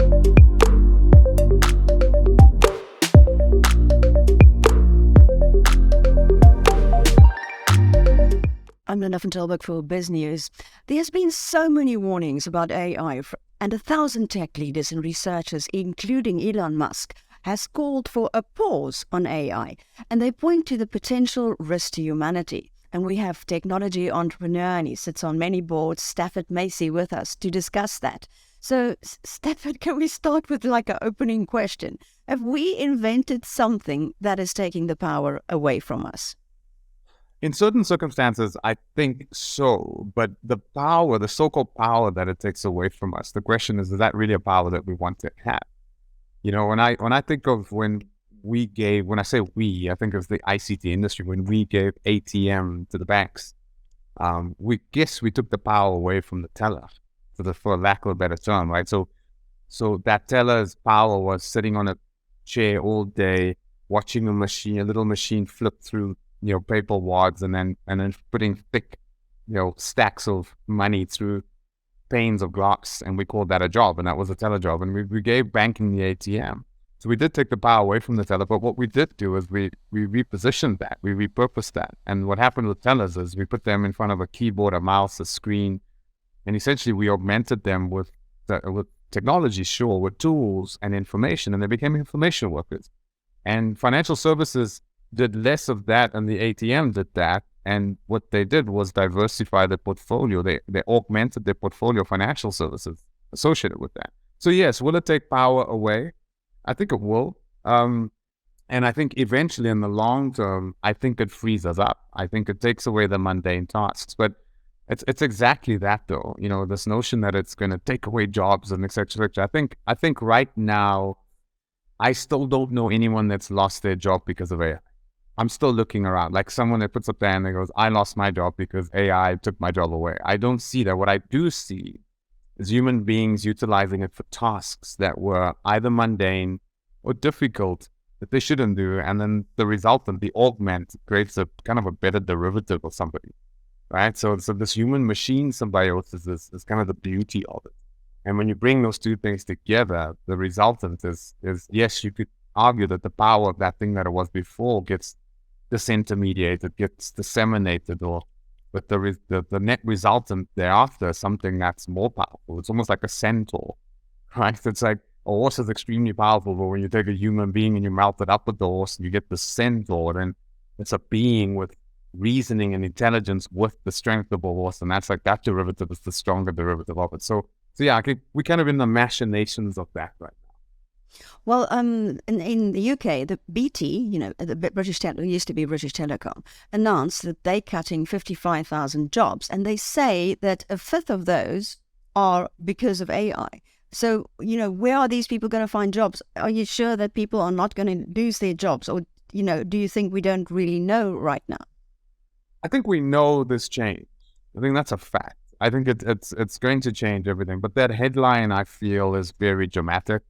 I'm Linda van Tilburg for Biz News. There's been so many warnings about AI, and 1,000 tech leaders and researchers, including Elon Musk, has called for a pause on AI, and they point to the potential risk to humanity. And we have technology entrepreneur, and he sits on many boards, Stafford Masie, with us to discuss that. So, Stafford, can we start with like an opening question? Have we invented something that is taking the power away from us? In certain circumstances, I think so. But the power, the so-called power that it takes away from us, the question is that really a power that we want to have? You know, when I think of when I say we, I think of the ICT industry, when we gave ATM to the banks, we took the power away from the teller, for lack of a better term, right? So that teller's power was sitting on a chair all day, watching a little machine flip through, paper wads, and then putting thick, stacks of money through panes of glass, and we called that a job, and that was a teller job, and we gave banking the ATM. So we did take the power away from the teller, but what we did do is we repositioned that, we repurposed that, and what happened with tellers is we put them in front of a keyboard, a mouse, a screen, and essentially we augmented them with technology, sure, with tools and information, and they became information workers. And financial services did less of that, and the ATM did that. And what they did was diversify their portfolio. They augmented their portfolio of financial services associated with that. So yes, will it take power away? I think it will. And I think eventually in the long term, I think it frees us up. I think it takes away the mundane tasks. But it's exactly that though. This notion that it's going to take away jobs and et cetera, et cetera. I think right now, I still don't know anyone that's lost their job because of AI. I'm still looking around, like someone that puts up their hand and goes, I lost my job because AI took my job away. I don't see that. What I do see is human beings utilizing it for tasks that were either mundane or difficult that they shouldn't do. And then the resultant, the augment, creates a kind of a better derivative of somebody, right? So this human-machine symbiosis is kind of the beauty of it. And when you bring those two things together, the resultant is yes, you could argue that the power of that thing that it was before gets disintermediated, gets disseminated, but the net resultant thereafter is something that's more powerful. It's almost like a centaur, right? It's like a horse is extremely powerful, but when you take a human being and you melt it up with the horse, you get the centaur, then it's a being with reasoning and intelligence with the strength of a horse, and that's like that derivative is the stronger derivative of it. So yeah, we're kind of in the machinations of that right now. Well, in the UK, the BT, the British used to be British Telecom, announced that they're cutting 55,000 jobs, and they say that a fifth of those are because of AI. So, where are these people going to find jobs? Are you sure that people are not going to lose their jobs, or do you think we don't really know right now? I think we know this change. I think that's a fact. I think it's going to change everything. But that headline, I feel, is very dramatic.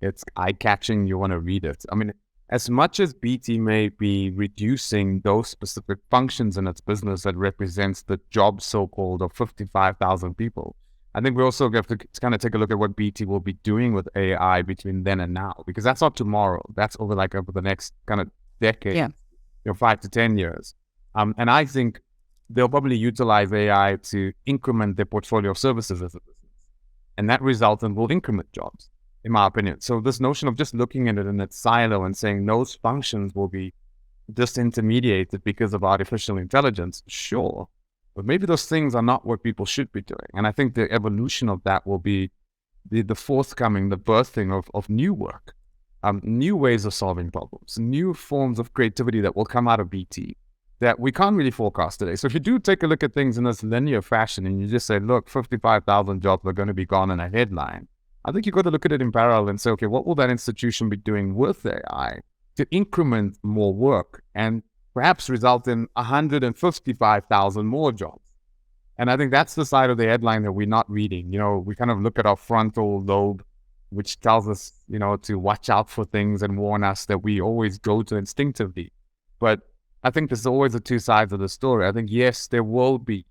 It's eye-catching. You want to read it. I mean, as much as BT may be reducing those specific functions in its business that represents the job so-called of 55,000 people, I think we also have to kind of take a look at what BT will be doing with AI between then and now, because that's not tomorrow. That's over the next kind of decade, 5 to 10 years. And I think they'll probably utilize AI to increment their portfolio of services as a business. And that resultant will increment jobs, in my opinion. So this notion of just looking at it in its silo and saying those functions will be disintermediated because of artificial intelligence, sure. But maybe those things are not what people should be doing. And I think the evolution of that will be the forthcoming, the birthing of new work, new ways of solving problems, new forms of creativity that will come out of BT that we can't really forecast today. So if you do take a look at things in this linear fashion and you just say, look, 55,000 jobs are going to be gone in a headline, I think you've got to look at it in parallel and say, okay, what will that institution be doing with AI to increment more work and perhaps result in 155,000 more jobs? And I think that's the side of the headline that we're not reading. We kind of look at our frontal lobe, which tells us, to watch out for things and warn us that we always go to instinctively. But I think there's always the two sides of the story. I think, yes, there will be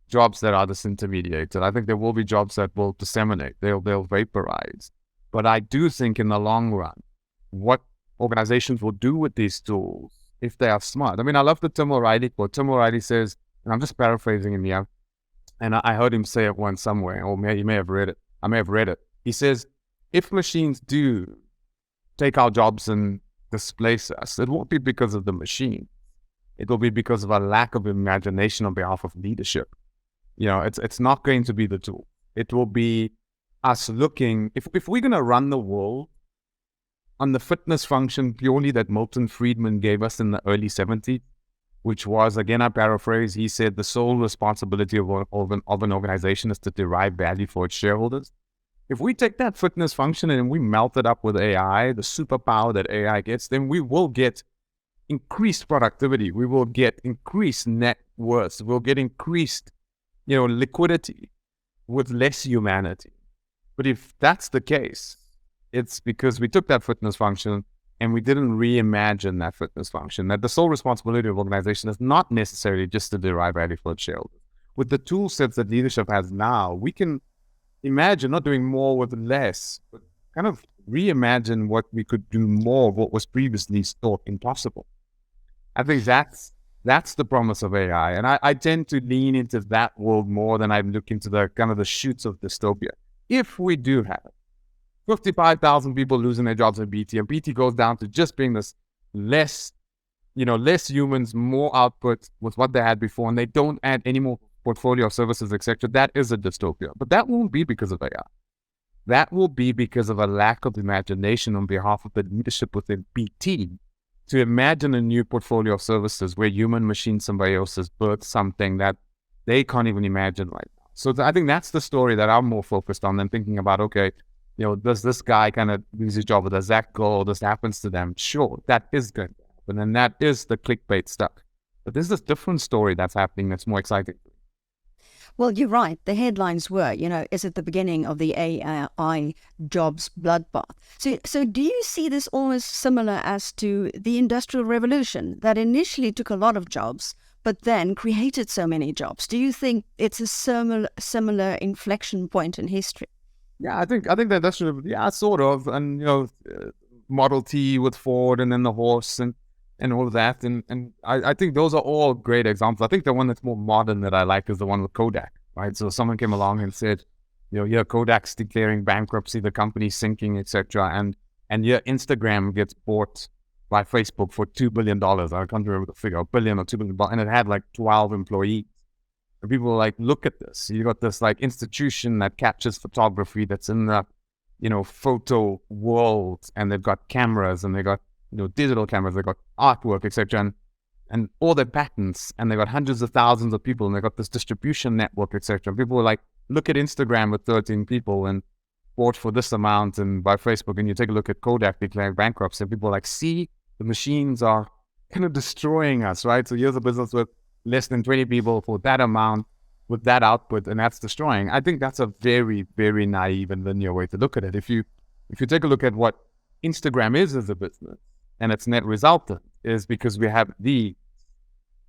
jobs that are disintermediated. I think there will be jobs that will disseminate. They'll vaporize. But I do think in the long run, what organizations will do with these tools, if they are smart. I mean, I love the Tim O'Reilly quote. Tim O'Reilly says, and I'm just paraphrasing him here, and I heard him say it once somewhere, or you may have read it. I may have read it. He says, if machines do take our jobs and displace us, it won't be because of the machine. It will be because of a lack of imagination on behalf of leadership. It's not going to be the tool. It will be us looking, if we're going to run the world on the fitness function purely that Milton Friedman gave us in the early 70s, which was, again, I paraphrase, he said the sole responsibility of an organization is to derive value for its shareholders. If we take that fitness function and we melt it up with AI, the superpower that AI gets, then we will get increased productivity. We will get increased net worth. We'll get increased, liquidity with less humanity. But if that's the case, it's because we took that fitness function and we didn't reimagine that fitness function, that the sole responsibility of organization is not necessarily just to derive value for its shareholders. With the tool sets that leadership has now, we can imagine not doing more with less, but kind of reimagine what we could do more of what was previously thought impossible. I think that's the promise of AI. And I tend to lean into that world more than I look into the kind of the shoots of dystopia. If we do have it, 55,000 people losing their jobs at BT, and BT goes down to just being this less humans, more output with what they had before, and they don't add any more portfolio of services, etc. That is a dystopia. But that won't be because of AI. That will be because of a lack of imagination on behalf of the leadership within BT to imagine a new portfolio of services where human, machine, symbiosis birth something that they can't even imagine right now. So I think that's the story that I'm more focused on than thinking about, okay, does this guy kind of lose his job, or does that go, or this happens to them? Sure, that is going to happen, and that is the clickbait stuff. But there's this different story that's happening that's more exciting. Well, you're right. The headlines were, is it the beginning of the AI jobs bloodbath? So do you see this almost similar as to the Industrial Revolution that initially took a lot of jobs, but then created so many jobs? Do you think it's a similar inflection point in history? Yeah, I think that sort of. And, Model T with Ford, and then the horse and all of that. And I think those are all great examples. I think the one that's more modern that I like is the one with Kodak, right? So someone came along and said, Kodak's declaring bankruptcy, the company's sinking, etc. And Instagram gets bought by Facebook for $2 billion. I can't remember the figure, $1 billion or $2 billion, and it had like 12 employees. And people were like, look at this. You got this like institution that captures photography that's in the, photo world, and they've got cameras, and they got, digital cameras, they got artwork, etc. And all their patents, and they got hundreds of thousands of people, and they got this distribution network, etc. People were like, look at Instagram with 13 people and bought for this amount, and by Facebook, and you take a look at Kodak declaring bankruptcy, and people are like, see, the machines are kind of destroying us, right? So here's a business with less than 20 people for that amount, with that output, and that's destroying. I think that's a very, very naive and linear way to look at it. If you take a look at what Instagram is as a business, and its net resultant is because we have these,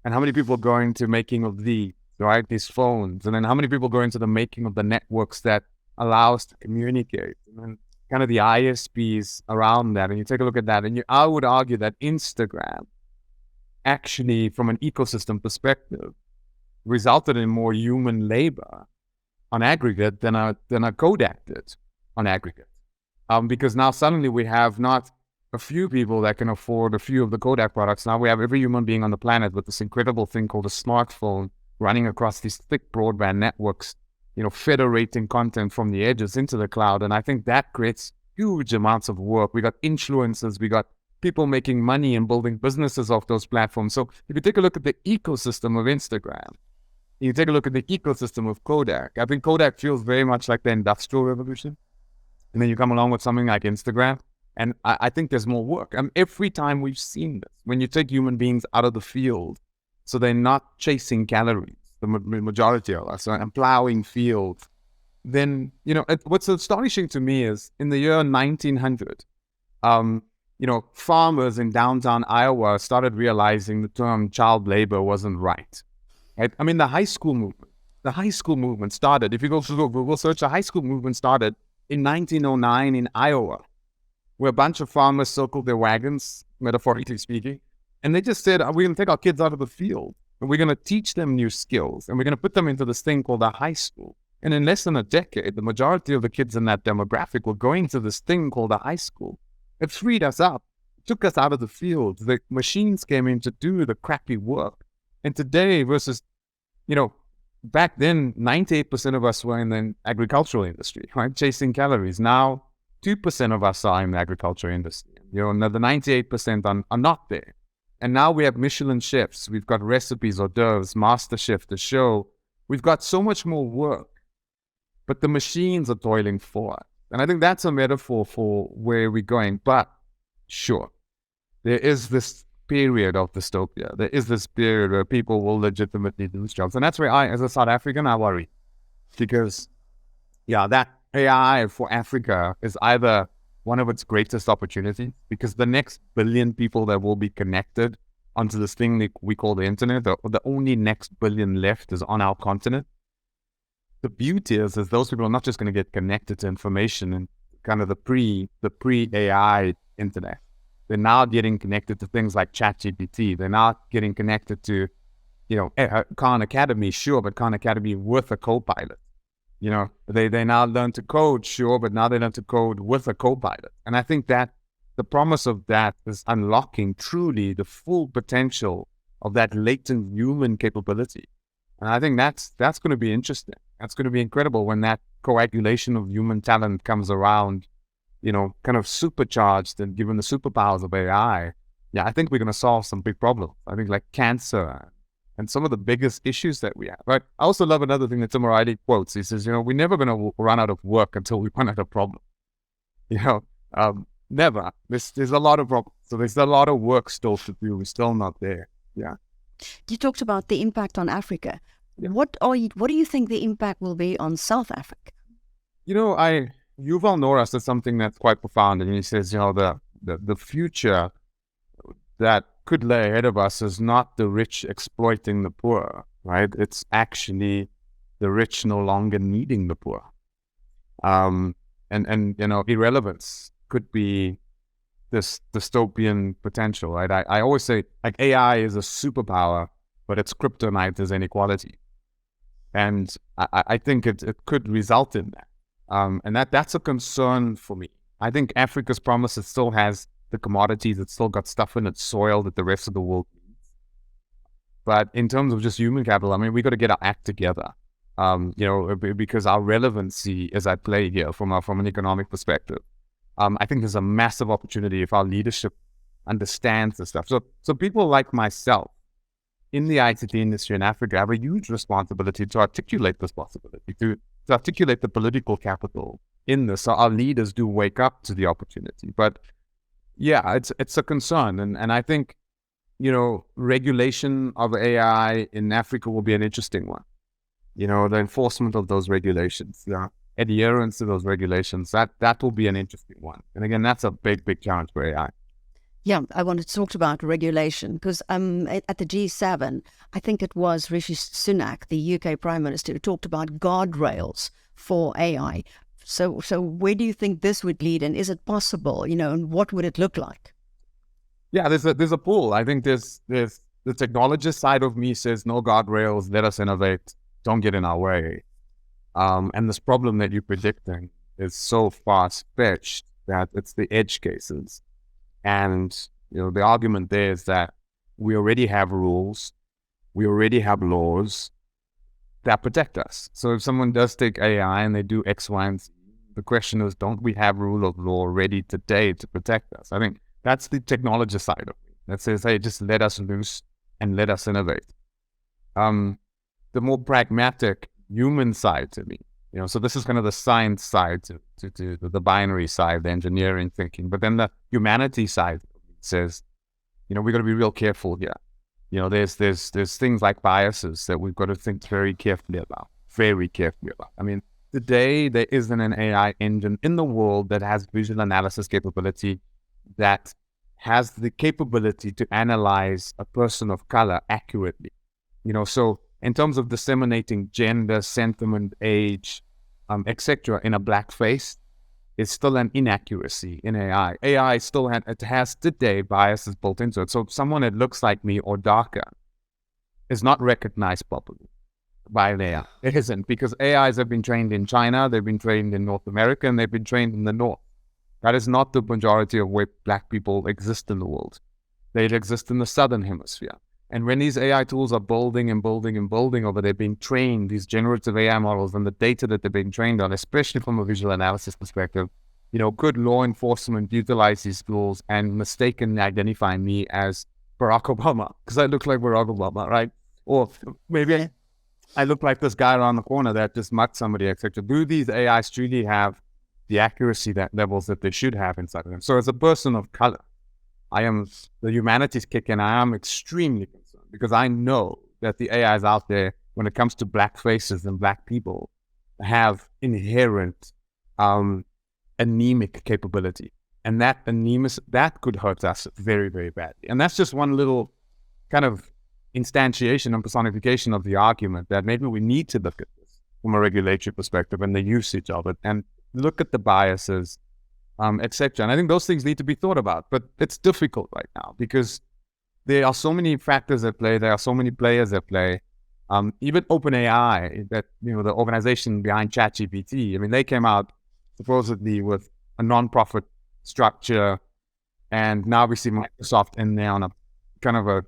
and how many people go into making of these, right? These phones, and then how many people go into the making of the networks that allow us to communicate, and then kind of the ISPs around that. And you take a look at that, and I would argue that Instagram actually, from an ecosystem perspective, resulted in more human labor on aggregate than a Kodak did on aggregate. Because now suddenly we have not a few people that can afford a few of the Kodak products. Now we have every human being on the planet with this incredible thing called a smartphone running across these thick broadband networks, federating content from the edges into the cloud. And I think that creates huge amounts of work. We got influencers, we got people making money and building businesses off those platforms. So if you take a look at the ecosystem of Instagram, you take a look at the ecosystem of Kodak, I think Kodak feels very much like the Industrial Revolution. And then you come along with something like Instagram, and I think there's more work. Every time we've seen this, when you take human beings out of the field, so they're not chasing calories, the majority of us, and plowing fields, then, what's astonishing to me is in the year 1900, farmers in downtown Iowa started realizing the term child labor wasn't right. Right? The high school movement started, if you go to Google search, the high school movement started in 1909 in Iowa, where a bunch of farmers circled their wagons, metaphorically speaking, and they just said, we're going to take our kids out of the field and we're going to teach them new skills and we're going to put them into this thing called a high school. And in less than a decade, the majority of the kids in that demographic were going to this thing called a high school. It freed us up, took us out of the field. The machines came in to do the crappy work. And today versus, back then, 98% of us were in the agricultural industry, right? Chasing calories. Now, 2% of us are in the agriculture industry. The 98% are not there. And now we have Michelin chefs. We've got recipes, hors d'oeuvres, Master Chef, the show. We've got so much more work, but the machines are toiling for us. And I think that's a metaphor for where we're going. But sure, there is this period of dystopia. There is this period where people will legitimately lose jobs. And that's where as a South African, I worry. Because, that AI for Africa is either one of its greatest opportunities, because the next billion people that will be connected onto this thing that we call the internet, the only next billion left is on our continent. The beauty is those people are not just going to get connected to information and kind of the pre-AI internet. They're now getting connected to things like ChatGPT. They're now getting connected to, Khan Academy, sure, but Khan Academy with a co-pilot. They now learn to code, sure, but now they learn to code with a co-pilot. And I think that the promise of that is unlocking truly the full potential of that latent human capability. And I think that's going to be interesting. That's going to be incredible when that coagulation of human talent comes around, kind of supercharged and given the superpowers of AI. Yeah, I think we're going to solve some big problems. I think like cancer and some of the biggest issues that we have. But I also love another thing that Asime Nyide quotes. He says, we're never going to run out of work until we run out of problems. Never. There's a lot of problems. So there's a lot of work still to do. We're still not there. Yeah. You talked about the impact on Africa. Yeah. What do you think the impact will be on South Africa? Yuval Noah said something that's quite profound, and he says, the future that could lay ahead of us is not the rich exploiting the poor, right? It's actually the rich no longer needing the poor. Irrelevance could be this dystopian potential, right? I always say, like, AI is a superpower, but its kryptonite is inequality. And I think it could result in that. And that's a concern for me. I think Africa's promise, it still has the commodities, it's still got stuff in its soil that the rest of the world needs. But in terms of just human capital, we got to get our act together. Because our relevancy is at play here from an economic perspective. I think there's a massive opportunity if our leadership understands this stuff. So people like myself in the ICT industry in Africa have a huge responsibility to articulate this possibility, to articulate the political capital in this, so our leaders do wake up to the opportunity. But yeah, it's a concern, and I think regulation of AI in Africa will be an interesting one. The enforcement of those regulations, the adherence to those regulations, that will be an interesting one. And again, that's a big challenge for AI. Yeah, I wanted to talk about regulation because at the G7, I think it was Rishi Sunak, the UK Prime Minister, who talked about guardrails for AI. So where do you think this would lead, and is it possible? And what would it look like? Yeah, there's a pull. I think there's the technologist side of me says no guardrails, let us innovate, don't get in our way. And this problem that you're predicting is so far-fetched that it's the edge cases. And the argument there is that we already have rules, we already have laws that protect us. So if someone does take AI and they do X, Y, and Z, the question is, don't we have rule of law ready today to protect us? I think that's the technology side of it that says, hey, just let us loose and let us innovate. The more pragmatic human side to me, so this is kind of the science side to the binary side, the engineering thinking. But then the humanity side says, we got to be real careful here. There's things like biases that we've got to think very carefully about. Today there isn't an AI engine in the world that has visual analysis capability, that has the capability to analyze a person of color accurately. So in terms of disseminating gender, sentiment, age, etc., in a black face, is still an inaccuracy in AI. AI still it has today biases built into it. So someone that looks like me or darker is not recognized properly by an AI. It isn't, because AIs have been trained in China, they've been trained in North America, and they've been trained in the North. That is not the majority of where Black people exist in the world. They exist in the Southern Hemisphere. And when these AI tools are building and building and building over, they're being trained, these generative AI models, and the data that they're being trained on, especially from a visual analysis perspective, could law enforcement utilize these tools and mistakenly identify me as Barack Obama because I look like Barack Obama, right? Or maybe I look like this guy around the corner that just mugged somebody, etc. Do these AIs truly have the accuracy levels that they should have inside of them? So as a person of color, the humanities kick in. I am extremely concerned because I know that the AIs out there, when it comes to Black faces and Black people, have inherent anemic capability. And that could hurt us very, very badly. And that's just one little kind of instantiation and personification of the argument that maybe we need to look at this from a regulatory perspective and the usage of it and look at the biases, etc. And I think those things need to be thought about, but it's difficult right now because there are so many factors at play. There are so many players at play. Even OpenAI, that the organization behind ChatGPT, I mean, they came out supposedly with a non-profit structure, and now we see Microsoft in there on a kind of a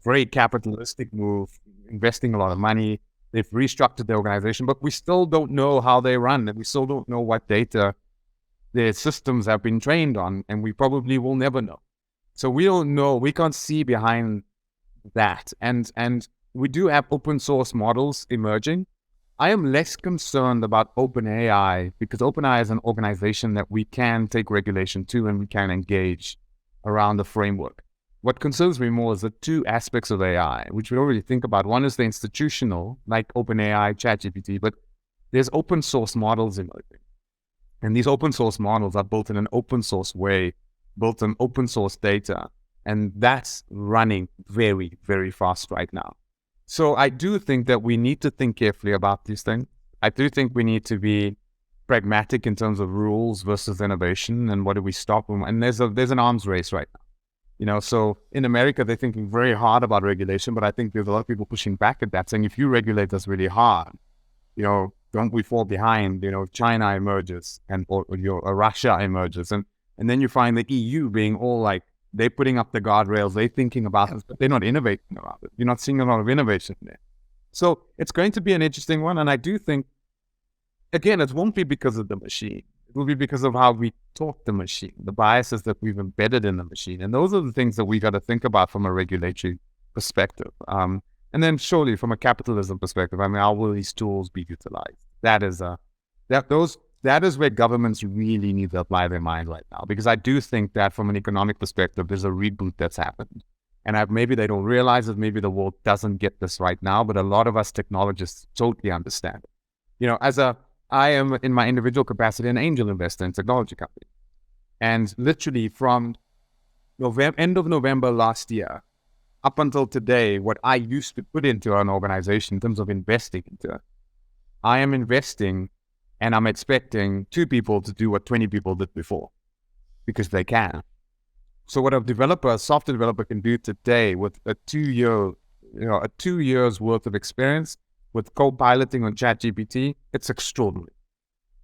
very capitalistic move, investing a lot of money. They've restructured the organization, but we still don't know how they run, and we still don't know what data their systems have been trained on, and we probably will never know. So we don't know. We can't see behind that. And we do have open source models emerging. I am less concerned about OpenAI because OpenAI is an organization that we can take regulation to and we can engage around the framework. What concerns me more is the two aspects of AI, which we already think about. One is the institutional, like OpenAI, ChatGPT, but there's open source models emerging. And these open source models are built in an open source way, built on open source data. And that's running very, very fast right now. So I do think that we need to think carefully about these things. I do think we need to be pragmatic in terms of rules versus innovation and what do we stop them. And there's an arms race right now. So in America, they're thinking very hard about regulation, but I think there's a lot of people pushing back at that, saying if you regulate us really hard, don't we fall behind? China emerges or Russia emerges. And then you find the EU being all like, they're putting up the guardrails, they're thinking about this, but they're not innovating around it. You're not seeing a lot of innovation there. So it's going to be an interesting one. And I do think, again, it won't be because of the machine. It will be because of how we taught the machine, the biases that we've embedded in the machine. And those are the things that we got to think about from a regulatory perspective. And then surely from a capitalism perspective, I mean, how will these tools be utilized? That is where governments really need to apply their mind right now, because I do think that from an economic perspective, there's a reboot that's happened. And maybe they don't realize it, maybe the world doesn't get this right now, but a lot of us technologists totally understand it. I am in my individual capacity an angel investor in technology company. And literally from end of November last year, up until today, what I used to put into an organization in terms of investing into it, I am investing and I'm expecting 2 people to do what 20 people did before because they can. So what a software developer can do today with a 2 years worth of experience with co-piloting on ChatGPT, it's extraordinary.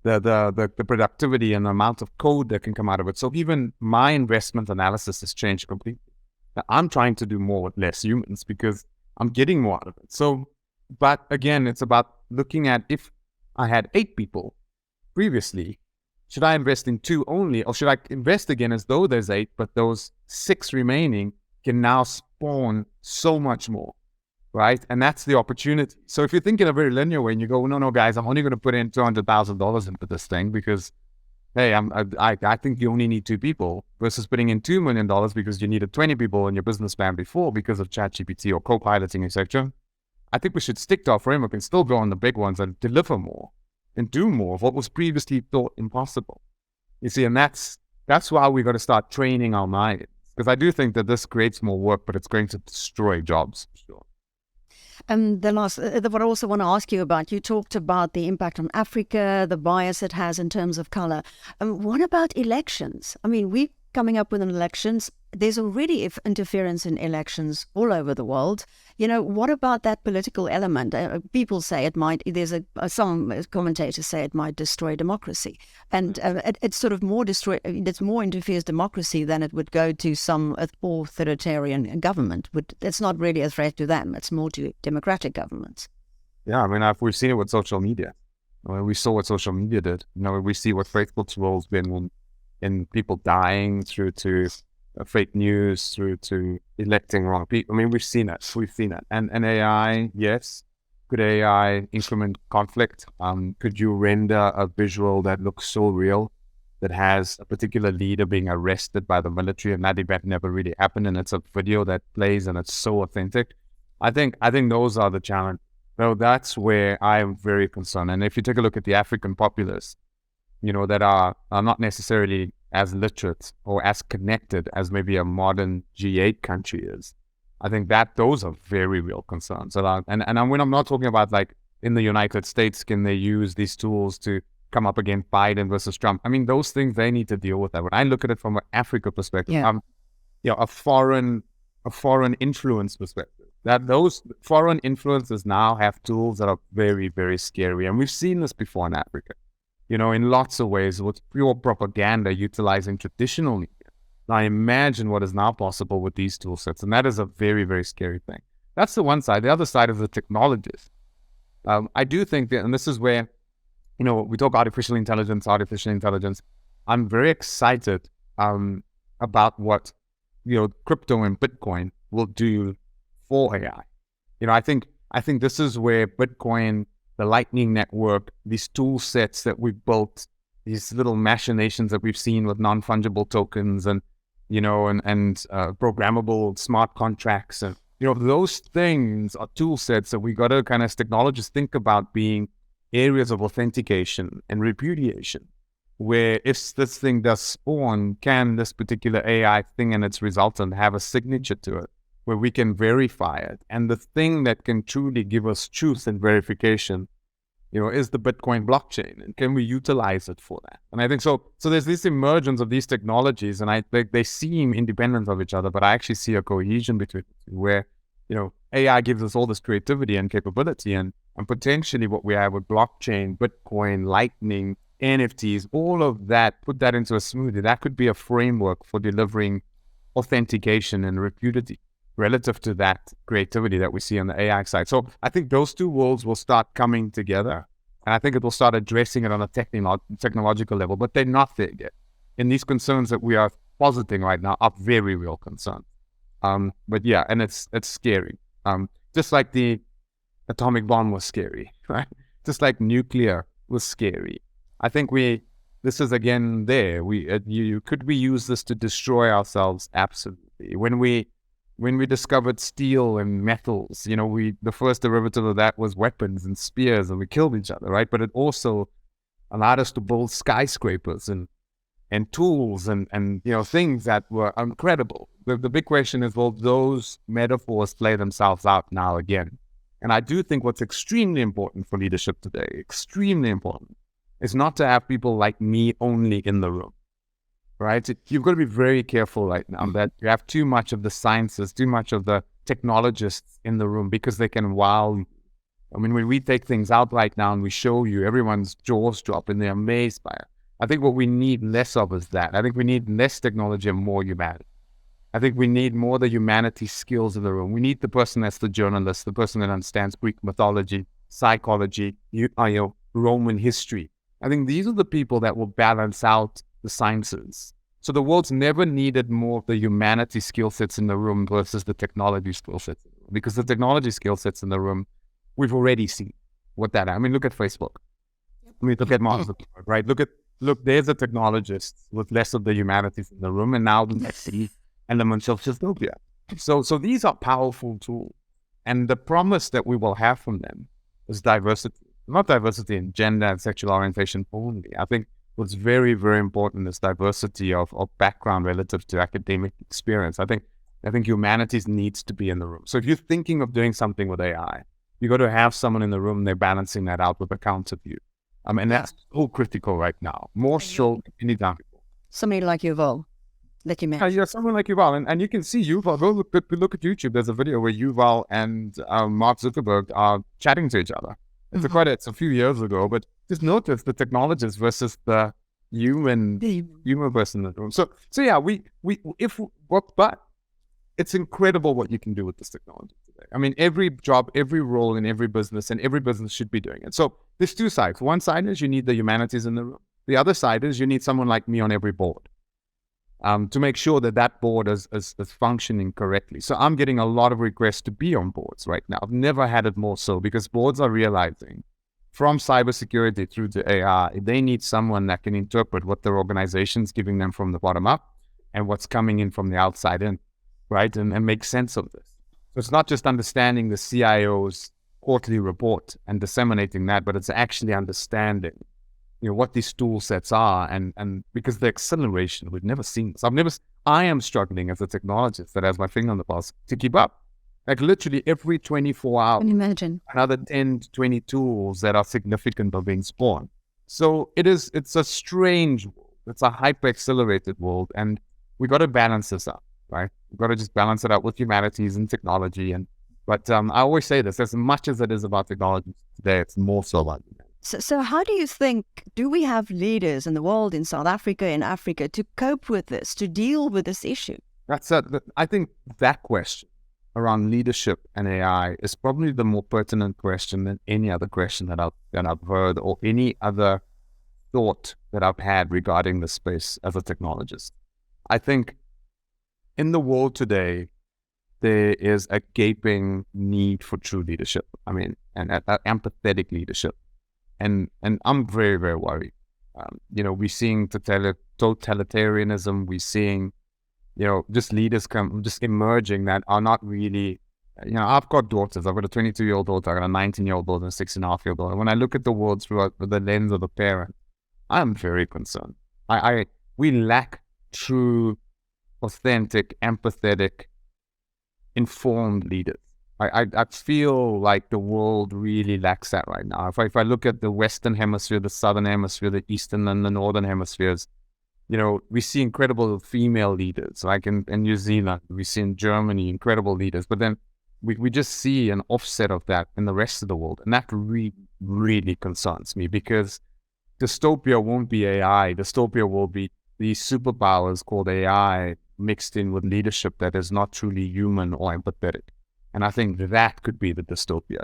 The productivity and the amount of code that can come out of it. So even my investment analysis has changed completely. Now, I'm trying to do more with less humans because I'm getting more out of it. So, but again, it's about looking at, if I had 8 people previously, should I invest in 2 only, or should I invest again as though there's 8, but those 6 remaining can now spawn so much more, right? And that's the opportunity. So if you think in a very linear way and you go, no, guys, I'm only going to put in $200,000 into this thing because, hey, I think you only need 2 people versus putting in $2 million because you needed 20 people in your business plan before because of ChatGPT or co-piloting, etc. I think we should stick to our framework and still go on the big ones and deliver more and do more of what was previously thought impossible. You see, and that's why we got to start training our minds, because I do think that this creates more work, but it's going to destroy jobs. Sure. What I also want to ask you about, you talked about the impact on Africa, the bias it has in terms of color. What about elections? I mean, we're coming up with elections. There's already interference in elections all over the world. What about that political element? People say it might, some commentators say it might destroy democracy. And it's sort of it's more interferes democracy than it would go to some authoritarian government. It's not really a threat to them. It's more to democratic governments. Yeah, I mean, we've seen it with social media. We saw what social media did. We see what Facebook's role's been in people dying through to fake news, through to electing wrong people. I mean, we've seen it. And AI, yes. Could AI increment conflict? Could you render a visual that looks so real, that has a particular leader being arrested by the military, and that event never really happened, and it's a video that plays and it's so authentic? I think those are the challenge. So that's where I am very concerned. And if you take a look at the African populace, that are not necessarily as literate or as connected as maybe a modern G8 country is, I think that those are very real concerns. And when I'm not talking about like in the United States, can they use these tools to come up against Biden versus Trump? I mean, those things, they need to deal with that. When I look at it from an Africa perspective, a foreign influence perspective, that those foreign influences now have tools that are very, very scary. And we've seen this before in Africa. In lots of ways, with pure propaganda utilizing traditional media. Now, imagine what is now possible with these tool sets, and that is a very, very scary thing. That's the one side. The other side is the technologies. I do think that, and this is where, we talk artificial intelligence. I'm very excited about what, crypto and Bitcoin will do for AI. I think this is where Bitcoin, the Lightning Network, these tool sets that we've built, these little machinations that we've seen with non-fungible tokens and programmable smart contracts, and those things are tool sets that we got to kind of, as technologists, think about being areas of authentication and repudiation, where if this thing does spawn, can this particular AI thing and its resultant have a signature to it where we can verify it? And the thing that can truly give us truth and verification, is the Bitcoin blockchain, and can we utilize it for that? And I think so there's this emergence of these technologies, and I think they seem independent of each other, but I actually see a cohesion between the two, where, AI gives us all this creativity and capability, and potentially what we have with blockchain, Bitcoin, Lightning, NFTs, all of that, put that into a smoothie. That could be a framework for delivering authentication and rapidity relative to that creativity that we see on the AI side. So I think those two worlds will start coming together, and I think it will start addressing it on a technological level, but they're not there yet. And these concerns that we are positing right now are very real concerns. But yeah, and it's scary. Just like the atomic bomb was scary, right? Just like nuclear was scary. I think this is again there. Could we use this to destroy ourselves? Absolutely. When we discovered steel and metals, the first derivative of that was weapons and spears, and we killed each other, right? But it also allowed us to build skyscrapers and tools and things that were incredible. The big question is, will those metaphors play themselves out now again? And I do think what's extremely important for leadership today, extremely important, is not to have people like me only in the room. Right? You've got to be very careful right now that you have too much of the sciences, too much of the technologists in the room, because they can wow you. I mean, when we take things out right now and we show you, everyone's jaws drop and they're amazed by it. I think what we need less of is that. I think we need less technology and more humanity. I think we need more of the humanity skills in the room. We need the person that's the journalist, the person that understands Greek mythology, psychology, Roman history. I think these are the people that will balance out the sciences. So the world's never needed more of the humanity skill sets in the room versus the technology skill sets, because the technology skill sets in the room, we've already seen what that. I mean, look at Facebook. I mean, look at Mark Zuckerberg, right? Look, there's a technologist with less of the humanities in the room, and now the see elements of dystopia. So these are powerful tools, and the promise that we will have from them is diversity, not diversity in gender and sexual orientation only. I think what's very, very important is diversity of background relative to academic experience. I think I think humanities needs to be in the room. So if you're thinking of doing something with AI, you got to have someone in the room. They're balancing that out with a counter view. And that's so critical right now, more so than any time before. Somebody like Yuval that you mentioned. Yeah, someone like Yuval, and you can see Yuval. Go look at YouTube. There's a video where Yuval and Mark Zuckerberg are chatting to each other. It's a few years ago, but just notice the technologist versus the human person in the room. So yeah, but it's incredible what you can do with this technology today. I mean, every job, every role in every business, and every business should be doing it. So there's two sides. One side is you need the humanities in the room. The other side is you need someone like me on every board to make sure that board is functioning correctly. So I'm getting a lot of requests to be on boards right now. I've never had it more so, because boards are realizing from cybersecurity through to AI, they need someone that can interpret what their organization's giving them from the bottom up and what's coming in from the outside in, right? And make sense of this. So it's not just understanding the CIO's quarterly report and disseminating that, but it's actually understanding, what these tool sets are, and because the acceleration, we've never seen this. I am struggling as a technologist that has my finger on the pulse to keep up. Like literally every 24 hours, Can you imagine? Another 10 to 20 tools that are significant are being spawned. So it's a strange world. It's a hyper-accelerated world, and we got to balance this up, right? We've got to just balance it out with humanities and technology. But I always say this, as much as it is about technology today, it's more so about humanity. So how do you think, do we have leaders in the world, in South Africa, in Africa, to cope with this, to deal with this issue? I think that question around leadership and AI is probably the more pertinent question than any other question that I've heard, or any other thought that I've had regarding the space as a technologist. I think in the world today, there is a gaping need for true leadership. I mean, and empathetic leadership. And I'm very, very worried. We're seeing totalitarianism. We're seeing, just leaders just emerging that are not really, I've got daughters. I've got a 22-year-old daughter. I've got a 19-year-old daughter and a 6.5-year-old daughter. When I look at the world through the lens of the parent, I'm very concerned. We lack true, authentic, empathetic, informed leaders. I feel like the world really lacks that right now. If I look at the Western Hemisphere, the Southern Hemisphere, the Eastern and the Northern Hemispheres, we see incredible female leaders, like in New Zealand, we see in Germany, incredible leaders. But then we just see an offset of that in the rest of the world. And that really, really concerns me, because dystopia won't be AI. Dystopia will be these superpowers called AI mixed in with leadership that is not truly human or empathetic. And I think that could be the dystopia,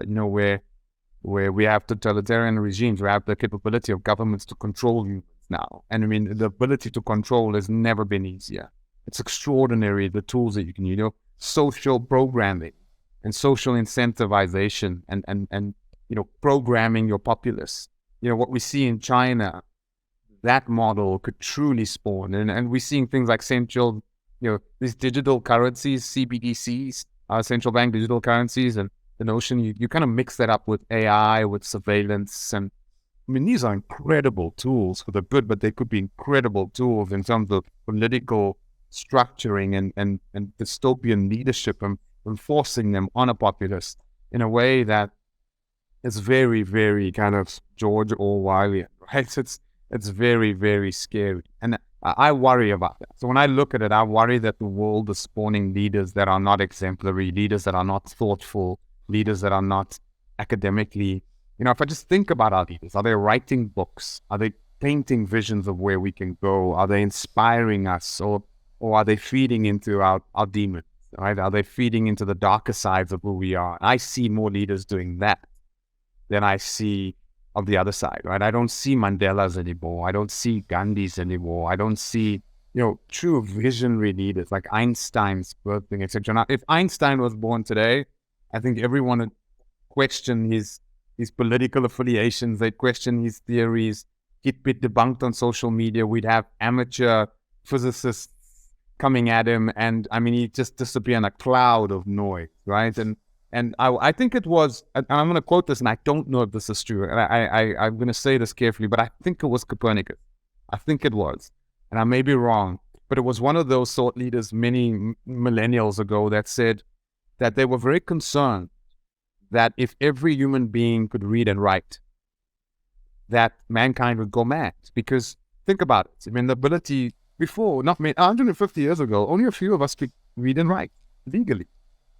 where we have totalitarian regimes, we have the capability of governments to control humans now. And I mean, the ability to control has never been easier. It's extraordinary, the tools that you can use, social programming and social incentivization and programming your populace. What we see in China, that model could truly spawn. And we're seeing things like these digital currencies, CBDCs, central bank digital currencies, and the notion you kind of mix that up with AI, with surveillance. And I mean, these are incredible tools for the good, but they could be incredible tools in terms of political structuring and dystopian leadership, and enforcing them on a populace in a way that is very, very kind of George Orwellian, right? It's very, very scary. And I worry about that. So when I look at it, I worry that the world is spawning leaders that are not exemplary, leaders that are not thoughtful, leaders that are not academically, if I just think about our leaders, are they writing books? Are they painting visions of where we can go? Are they inspiring us? Or are they feeding into our demons, right? Are they feeding into the darker sides of who we are? I see more leaders doing that than I see of the other side, right? I don't see Mandelas anymore. I don't see Gandhis anymore. I don't see, true visionary leaders like Einstein's birthing, etc. Now, if Einstein was born today, I think everyone would question his political affiliations. They'd question his theories. He'd be debunked on social media. We'd have amateur physicists coming at him, and I mean, he'd just disappear in a cloud of noise, right? And I think it was, and I'm going to quote this, and I don't know if this is true, and I'm going to say this carefully, but I think it was Copernicus. I think it was, and I may be wrong, but it was one of those thought leaders many millennials ago that said that they were very concerned that if every human being could read and write, that mankind would go mad. Because think about it. I mean, the ability before, 150 years ago, only a few of us could read and write legally,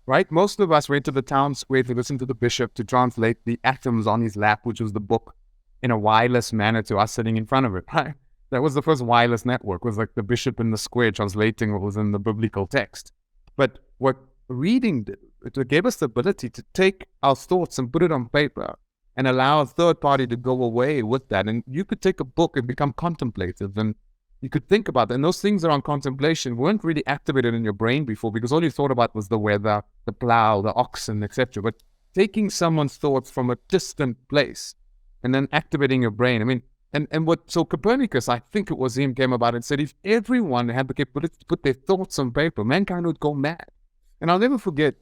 right? Most of us went to the town square to listen to the bishop to translate the atoms on his lap, which was the book, in a wireless manner to us sitting in front of it, right? That was the first wireless network, was like the bishop in the square translating what was in the biblical text. But what reading did, it gave us the ability to take our thoughts and put it on paper and allow a third party to go away with that. And you could take a book and become contemplative, and you could think about that. And those things around contemplation weren't really activated in your brain before, because all you thought about was the weather, the plow, the oxen, etc. But taking someone's thoughts from a distant place and then activating your brain. I mean, so Copernicus, I think it was him, came about and said, if everyone had the capability to put their thoughts on paper, mankind would go mad. And I'll never forget,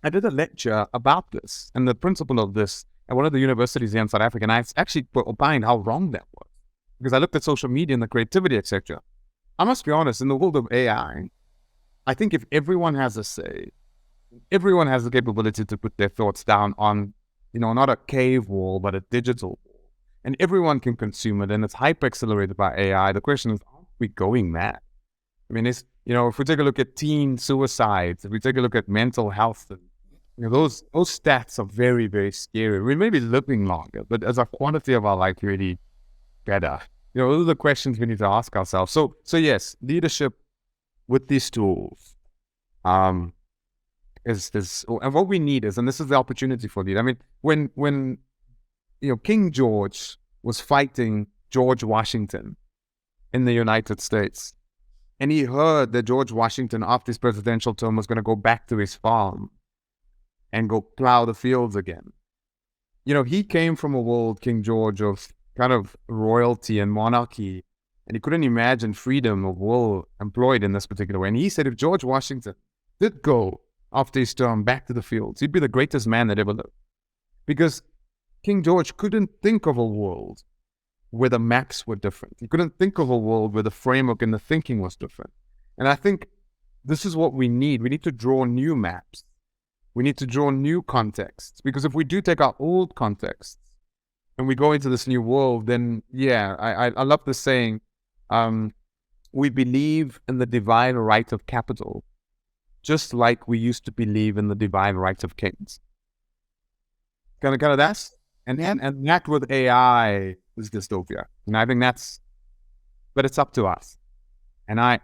I did a lecture about this and the principle of this at one of the universities here in South Africa, and I actually opined how wrong that was, because I looked at social media and the creativity, etc. I must be honest, in the world of AI, I think if everyone has a say, everyone has the capability to put their thoughts down on, not a cave wall, but a digital wall, and everyone can consume it, and it's hyper-accelerated by AI. The question is, are we going mad? I mean, if we take a look at teen suicides, if we take a look at mental health, those stats are very, very scary. We may be living longer, but as a quality of our life really better? Those are the questions we need to ask ourselves. So yes, leadership with these tools is and what we need is, and this is the opportunity for leaders. I mean, when King George was fighting George Washington in the United States, and he heard that George Washington, after his presidential term, was going to go back to his farm and go plow the fields again. He came from a world, King George, of kind of royalty and monarchy, and he couldn't imagine freedom of will employed in this particular way. And he said if George Washington did go after his term back to the fields, he'd be the greatest man that ever lived. Because King George couldn't think of a world where the maps were different. He couldn't think of a world where the framework and the thinking was different. And I think this is what we need. We need to draw new maps. We need to draw new contexts. Because if we do take our old contexts and we go into this new world, then I love the saying, we believe in the divine right of capital, just like we used to believe in the divine right of kings. Kind of that. And that with AI is dystopia. And I think but it's up to us. And I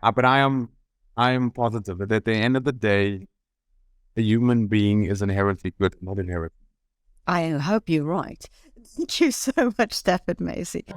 am positive that at the end of the day, a human being is inherently good, not inherent. I hope you're right. Thank you so much, Stafford Masie.